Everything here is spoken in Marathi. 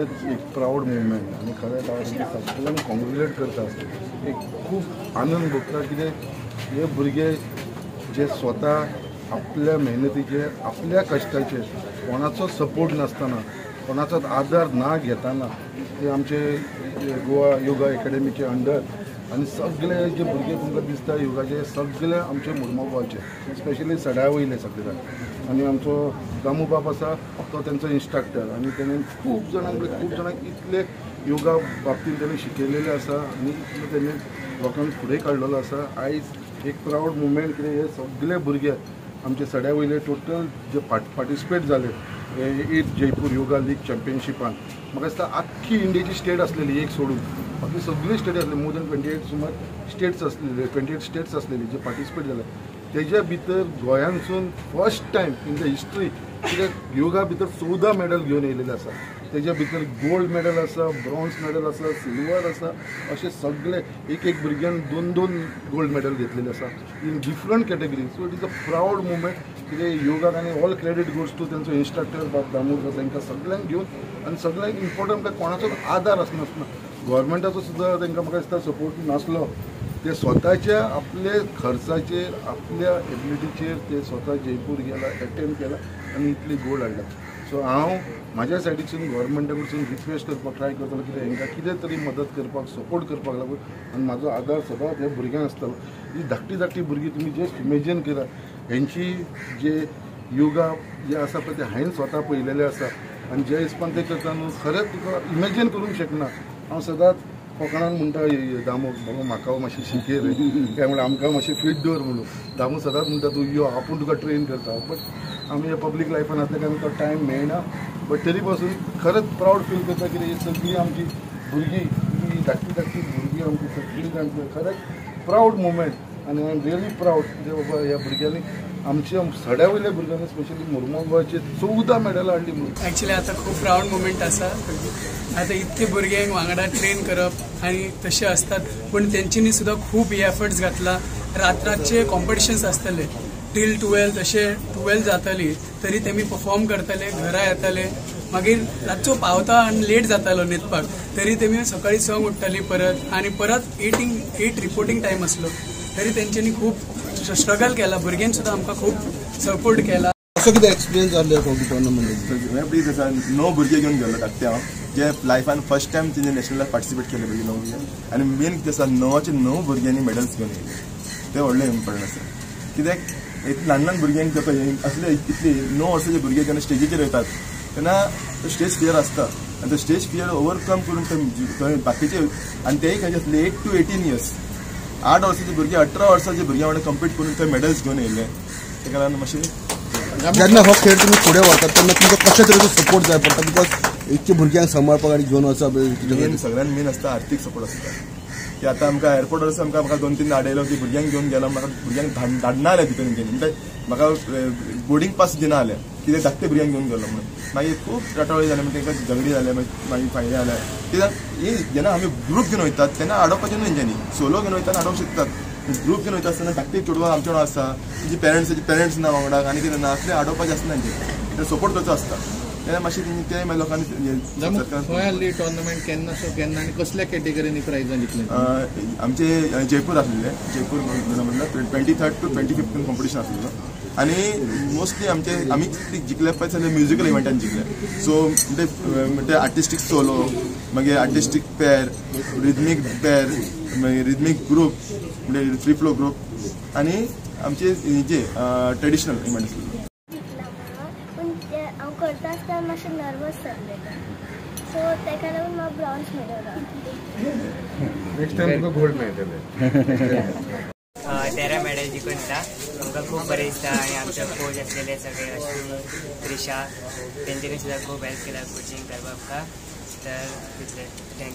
एक प्राऊड मुवमेंट आणि खरेंच हांव सगळ्यांक कॉंग्रेच्युलेट करता. एक खूब आनंद भोगता कित्याक हे भुरगे जे स्वता आपल्या मेहनतीचेर आपल्या कश्टाचेर कोणाचो सपोर्ट नासतना कोणाचोच आदार ना घेतना ते आमचे गोवा योगा एकेडमीचे अंडर आणि सगळे जे भुरगे तुमकां दिसता योगाचे सगळे आमचे मुर्मुगांवचे स्पेशली सड्या वयले सगळे आणि आमचो दामू बाब आसा तो तेंचो इन्स्ट्रक्टर आणि तेणें खूब जाणांक इतले योगा बाबतींत तेणें शिकयलेले आसा आणि इतले तेणें लोकांक फुडें काडलेलो आसा. आयज एक प्राऊड मुवमेंट कितें हे सगळे भुरगे आमचे सड्या वयले टोटल जे पार्टिसिपेट जाले 8th जयपूर योगा लीग चॅम्पियनशिपान म्हाका दिसता आख्खी इंडियेची स्टेट आसलेली एक सोडून बाकी सगळी स्टेट आसली मोर दॅन 28 सुमार स्टेट्स आसलेले 28 स्टेट्स आसलेली जे पार्टिसिपेट जाले तेज्या भितर गोंयांसून first time in the history कित्याक योगा भितर 14 मेडल घेवन येयलेले आसा. तेज्या भितर गोल्ड मेडल आसा, ब्रॉन्झ मेडल आसा, सिल्वर आसा, अशे सगळे एक भुरग्यान 2 गोल्ड मेडल घेतलेले आसा in different category. So it is a proud movement कितें योगाक आनी ऑल क्रेडीट गोज टू तेंचो इन्स्ट्रक्टर बाब दामोदर तांकां सगळ्यांक घेवन आनी सगळ्यांक इम्पॉर्टंट कोणाचोच आदार आसनासतना गव्हर्मेंटाचो सुद्दां तांकां म्हाका दिसता सपोर्ट नासलो. ते स्वताच्या आपले खर्चाचेर आपल्या एबिलिटीचेर ते स्वता जयपूर गेला एटेम्प्ट केला आनी इतली गोल्ड हाडला. सो हांव म्हाज्या सायडीच्यान गव्हर्मेंटा कडसून रिक्वेस्ट करपाक ट्राय करतलो कित्याक हांकां कितें तरी मदत करपाक सपोर्ट करपाक लागून आनी म्हाजो आदार सदांच ह्या भुरग्यांक आसतलो. ही धाकटी भुरगीं तुमी जस्ट इमेजीन करा हेंची जे योगा जे आसा पळय ते हांवें स्वता पळयलेले आसा आनी जे हिसपान ते करता न्हू खरेंच तुका इमेजीन करूंक शकना. हांव सदांच कोंकणान म्हणटा दामू बाबा म्हाका मातशी शिकय रे काय म्हणल्यार आमकां मातशें फीट दवर म्हणून दामू सदांच म्हणटा तूं यो आपूण तुका ट्रेन करता. बट आमी हे पब्लीक लायफान आसले काय आमकां टायम मेळना. बट तरी पासून खरेंच प्राऊड फील करता कित्याक ही सगळीं आमची भुरगीं ही धाकटी भुरगीं आमची सगळीं जाणटी खरेंच प्राऊड मुवमेंट आनी आय एम रियली प्राऊड कित्याक बाबा ह्या भुरग्यांनी आमच्या सड्या वयल्या भुरग्यांनी स्पेशली मुर्मगांव गोंयचे 14 मेडलां हाडली म्हणून. एक्चुअली आता खूप प्राऊड मुवमेंट आसा. आता इतके भुरग्यांक वांगडा ट्रेन करप आनी तशें असतात पूण तेंच्यांनी सुद्दां खूब एफर्ट्स घातला. रातचे कॉम्पिटिशन्स आसतले टील 12 तशें 12 जातली तरी तेमी परफॉर्म करतले घरा येतले मागीर रातचो पावता आनी लेट जातालो न्हिदपाक तरी तेमी सकाळी 6 उठ्ठली परत आनी परत 8 रिपोर्टिंग टायम आसलो तरी तेंच्यांनी खूब स्ट्रगल केला. भुरग्यांनी सुद्दां आमकां खूब सपोर्ट केला. असो कितें एक्सपिरियन्स जाल्लो टुर्नामेंट प्लीज आसा 9 भुरगे घेवन गेलो धाकटे हांव जे लायफान फर्स्ट टायम तेजे नॅशनलाक पार्टिसिपेट केले भुरगे 9 भुरगे आनी मेन कितें आसा 9 भुरग्यांनी मेडल्स घेवन येयले ते व्हडलें इम्पॉर्टंट आसा. कित्याक एक ल्हान भुरग्यांक असले इतली 9 वर्साचे भुरगे जेन्ना स्टेजीचेर वयतात तेन्ना स्टेज फियर आसता आनी तो स्टेज फियर ओवरकम करून थंय बाकीचे आनी तेय खंयचे आसले 8 to 18 years 8 वर्साचे भुरगे 18 वर्साचे भुरग्यां वांगडा कम्पीट करून थंय मेडल्स घेवन येयले. तेका लागून मातशें जेन्ना हो खेळ तुमी फुडें व्हरतात तेन्ना तुमकां कशा तरेचो सपोर्ट जाय पडटा बिकॉज इतके भुरग्यांक सांबाळपाक आनी घेवन वचप सगळ्यान मेन आसता आर्थीक सपोर्ट आसता की आतां आमकां एअरपोर्टार आसा म्हाका 2-3 आडयलो की भुरग्यांक घेवन गेलो म्हाका भुरग्यांक धाडना जालें भितर म्हणजे म्हाका बोर्डींग पास दिना जालें कित्याक धाकटे भुरग्यांक घेवन गेलो म्हणून. मागीर खूब राटावळी जाले म्हणजे तांकां झगडी जाले मागीर फायदे जाले कित्याक जेन्ना आमी ग्रूप घेवन वयतात तेन्ना आडोवपाचें न्हू हेंच्यांनी सोलो घेवन वयता आडोवंक शकतात. ग्रूप घेवन वयता आसतना धाकटे चेडवां आमचे वांगडा आसता तेजे पेरंट्स ना वांगडाक आनी कितें ना असलें आडोवपाचें आसना तेंचे सपोर्ट करचो आसता. तेन्ना मातशें ते मागीर लोकांनी केन्ना आनी कसल्या कॅटेगरीनी प्रायजां जिखले आमचे जयपूर आसलेले Jaipur टुर्नामेंटाक 23rd to 25th competition आसलेलो आनी मोस्टली आमी जिखले पळय जाल्यार म्युजिकल इव्हेंटान जिखले. सो म्हणजे आर्टिस्टीक सोलो मागीर आर्टिस्टीक पेर रिदमीक पेर मागीर रिदमीक ग्रूप म्हणजे फ्री फ्लो ग्रूप आनी आमचे हेजे ट्रेडिशनल इव्हेंट आसलेलो. हांव करता आसतना मातशें नर्वस जाल्लें सो तेका लागून म्हाका ब्रॉन्झ मेडल नेक्स्ट टायम तुका गोल्ड मेळटलें. 13 मेडल जिखून येता आमकां खूब बरें दिसता आनी आमचे कोच आसलेले सगळे अश्विनी त्रिशा तेंच्यांनी सुद्दां खूब हेल्प केला कोचिंग करपाक तर तितलें थँक्यू.